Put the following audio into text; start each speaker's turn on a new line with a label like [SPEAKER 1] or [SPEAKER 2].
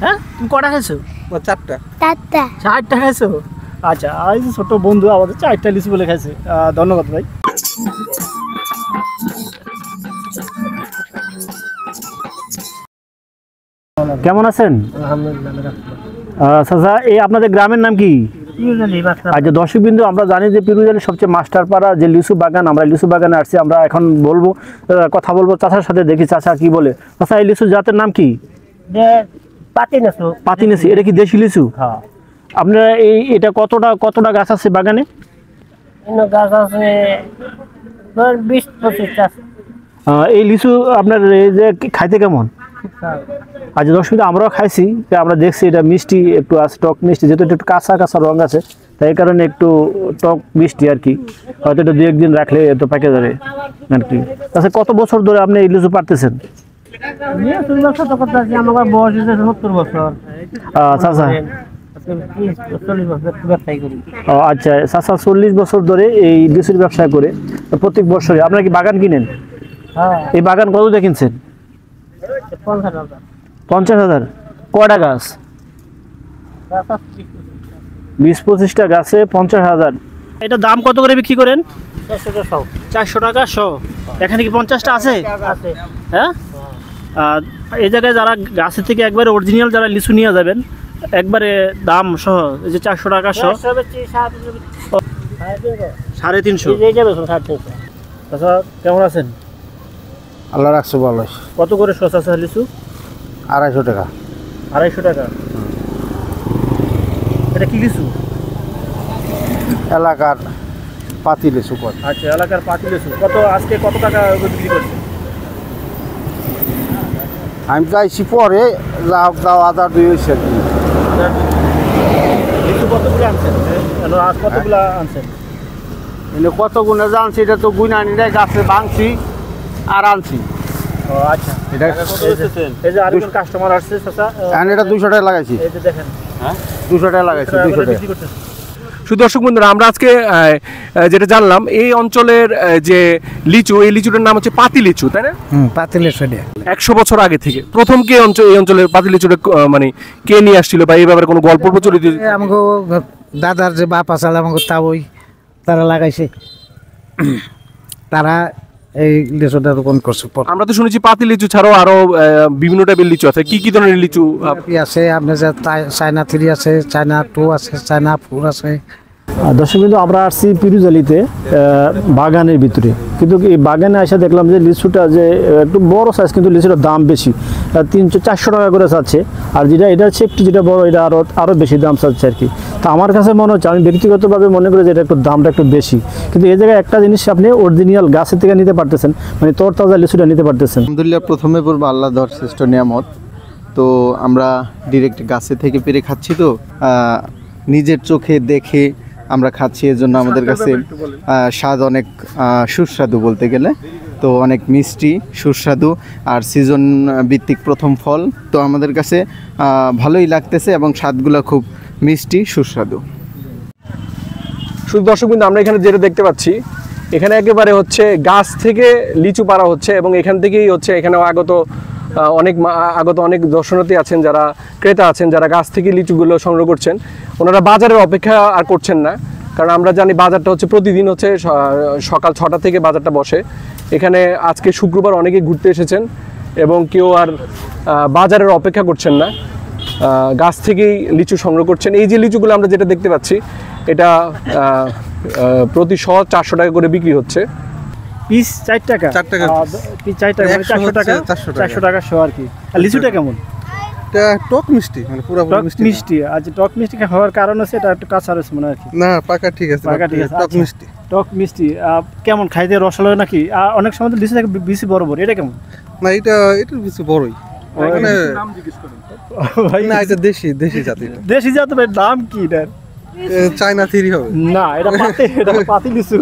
[SPEAKER 1] হ্যাঁ তুমি কটা খাইছো?
[SPEAKER 2] চারটা।
[SPEAKER 1] চারটা খাইছো? আচ্ছা, এই যে ছোট বন্ধু আমাদের চারটা লিচু বলে খাইছে। ধন্যবাদ ভাই। কেমন আছেন? চাচা, এই আপনাদের গ্রামের নাম কি? আচ্ছা দর্শক বিন্দু, আমরা জানি যে পিরুজালি সবচেয়ে মাস্টারপাড়া যে লিচু বাগান, আমরা লিচু বাগানে আসছি। আমরা এখন বলবো, কথা বলবো চাচার সাথে, দেখি চাচা কি বলে। চাচা, এই লিচু জাতের নাম কি? পাতিনেছি। এটা কি দেশি লিচু?
[SPEAKER 3] হ্যাঁ।
[SPEAKER 1] আপনার এটা কতটা গাছ আছে বাগানে?
[SPEAKER 3] গাছ আছে 20-25টা।
[SPEAKER 1] এই লিচু আপনার এই যে খাইতে কেমন? আচ্ছা দর্শক, আমরাও খাইছি, আমরা দেখছি এটা মিষ্টি একটু আছে, টক মিষ্টি, যেহেতু একটু কাঁচা কাঁচা রং আছে, তাই কারণে একটু টক মিষ্টি আর কি। হয়তো এটা 2-1 দিন রাখলে এত পেকে যাবে আর কি। আচ্ছা, কত বছর ধরে আপনি এই লিচু পারতেছেন?
[SPEAKER 3] আমার বয়স 70 বছর।
[SPEAKER 1] চাচা, আচ্ছা চাচা 40 বছর ধরে এই লিচুর ব্যবসা করে প্রত্যেক বছরে। আপনারা কি বাগান কিনেন? এই বাগান কত দিয়ে কিনছেন? 50,000। কয়টা গাছ? 20-25টা গাছে 50,000। এটা দাম কত করে বিক্রি করেন? 400 টাকা শ। এখানে কি 50টা আছে? হ্যাঁ। এই জায়গায় যারা গাছের থেকে একবারে অরিজিনাল যারা লিচু নিয়ে যাবেন, একবারে দাম সহ, এই যে 400 টাকা শ, 350। আচ্ছা, কেমন আছেন?
[SPEAKER 2] আল্লাহ রাখছে ভালো।
[SPEAKER 1] কত করে শ চাচা লিচু?
[SPEAKER 2] 250 টাকা।
[SPEAKER 1] 250 টাকা। এটা কি লিচু?
[SPEAKER 2] এলাকার পাতি লিচু।
[SPEAKER 1] আচ্ছা, এলাকার পাতি লিচু। আজকে কত টাকা বিক্রি করছে?
[SPEAKER 2] আমি চাইছি পরে লাভ আদা 2 হয়েছে।
[SPEAKER 1] লিচু কতগুলো আনছেন? আজ কতগুলো আনছেন?
[SPEAKER 2] কত গুণে জানছি, এটা তো গুণ আনি নাই, গাছে ভাঙছি আর আনছি।
[SPEAKER 1] আচ্ছা, এই যে আরেকজন কাস্টমার আসছে চাচা,
[SPEAKER 2] এটা 200 টাকা লাগাইছি।
[SPEAKER 1] এই যে দেখেন,
[SPEAKER 2] 200 টাকা লাগাইছি। 200 টাকা।
[SPEAKER 4] শুধু দর্শক বন্ধুরা, আমরা আজকে যেটা জানলাম, এই অঞ্চলের যে লিচু, এই লিচুটার নাম হচ্ছে পাতি লিচু, তাই না?
[SPEAKER 2] পাতি লিচু।
[SPEAKER 4] 100 বছর আগে থেকে প্রথম কে এই অঞ্চলের পাতি লিচুটা মানে কে নিয়ে আসছিল, বা এই ব্যাপারে কোনো গল্প প্রচলিত?
[SPEAKER 2] আমাকে দাদার যে বাপ আছে আমাকে তারা লাগাইছে, তারা এই লিচুটা রোপণ করছে।
[SPEAKER 4] আমরা তো শুনেছি পাতি লিচু ছাড়াও আরো বিভিন্ন টাইপের লিচু আছে। কি কি ধরনের লিচু
[SPEAKER 2] আছে? আপনার যে চায়না 3 আছে, চায়না 2 আছে, চায়না 4 আছে।
[SPEAKER 1] দর্শক বিন্দু, আমরা আসছি পিরুজালিতে বাগানের ভিতরে, কিন্তু এই বাগানে এসে দেখলাম যে লিচুটা যে একটু বড় সাইজ, কিন্তু লিচুটার দাম বেশি, 300-400 টাকা করে চাচ্ছে। আর এটা হচ্ছে একটু যেটা বড়, এটা আরও বেশি দাম চাচ্ছে আর কি। তা আমার কাছে মনে হচ্ছে, আমি ব্যক্তিগতভাবে মনে করি যে এটা একটু দামটা একটু বেশি, কিন্তু এই জায়গায় একটা জিনিস আপনি অরিজিনাল গাছের থেকে নিতে পারতেছেন, মানে তরতাজা লিচুটা নিতে পারতেছেন।
[SPEAKER 5] আলহামদুলিল্লাহ, প্রথমে বলবো আল্লাহ ধর শ্রেষ্ঠ নিয়ামত। তো আমরা ডিরেক্ট গাছে থেকে পেরে খাচ্ছি, তো নিজের চোখে দেখে আমরা খাচ্ছি, এর জন্য আমাদের কাছে স্বাদ অনেক সুস্বাদু বলতে গেলে। তো অনেক মিষ্টি, সুস্বাদু, আর সিজন ভিত্তিক প্রথম ফল, তো আমাদের কাছে ভালোই লাগতেছে এবং স্বাদগুলো খুব মিষ্টি সুস্বাদু।
[SPEAKER 4] শুধু দর্শক বিন্দু, আমরা এখানে যেটা দেখতে পাচ্ছি, এখানে একেবারে হচ্ছে গাছ থেকে লিচু পাড়া হচ্ছে, এবং এখান থেকেই হচ্ছে এখানে আগত অনেক দর্শনার্থী আছেন, যারা ক্রেতা আছেন, যারা গাছ থেকে লিচুগুলো সংগ্রহ করছেন। ওনারা বাজারের অপেক্ষা আর করছেন না, কারণ আমরা জানি বাজারটা হচ্ছে প্রতিদিন হচ্ছে সকাল 6টা থেকে বাজারটা বসে। এখানে আজকে শুক্রবার অনেকে ঘুরতে এসেছেন, এবং কেউ আর বাজারের অপেক্ষা করছেন না, গাছ থেকেই লিচু সংগ্রহ করছেন। এই যে লিচুগুলো আমরা যেটা দেখতে পাচ্ছি, এটা প্রতি শ 400 টাকা করে বিক্রি হচ্ছে।
[SPEAKER 1] পিস 4 টাকা?
[SPEAKER 2] 4 টাকা
[SPEAKER 1] পিস 4 টাকা, 400 টাকা। 400 টাকা শ আর কি। আর লিচুটা কেমন?
[SPEAKER 2] এটা টক মিষ্টি, মানে পুরো
[SPEAKER 1] মিষ্টি। আচ্ছা, টক মিষ্টি হওয়ার কারণ আছে, এটা একটু কাঁচা রয়েছে মনে হয় কি?
[SPEAKER 2] না, পাকা ঠিক আছে। টক মিষ্টি।
[SPEAKER 1] টক মিষ্টি কেমন খাইতে? রসালো নাকি? অনেক সময় তো লিচু থাকে বেশি বড় বড়, এটা কেমন?
[SPEAKER 2] না, এটা বেশি বড়ই, মানে নাম জিজ্ঞেস করেন ভাই। না, এটা দেশি জাতি।
[SPEAKER 1] দেশি জাত? দাম কি এটার?
[SPEAKER 2] চায়না 3 হবে।
[SPEAKER 1] না, এটা পাতি লিচু।